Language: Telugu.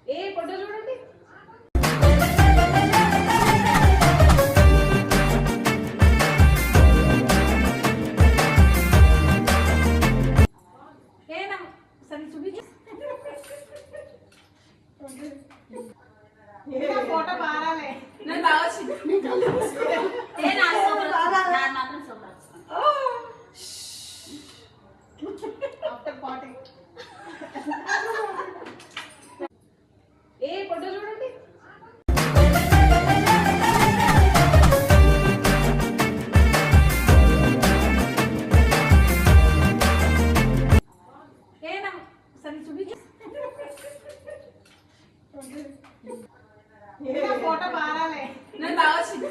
ఏ ఫోటో చూడండి. సరే చూపించు. ఫోటో బాగాలే నేను బాగా వచ్చింది. ఏ ఫోటో చూడండి. సరే చూపించు. ఫోటో బాగాలే నేను బాగా వచ్చింది.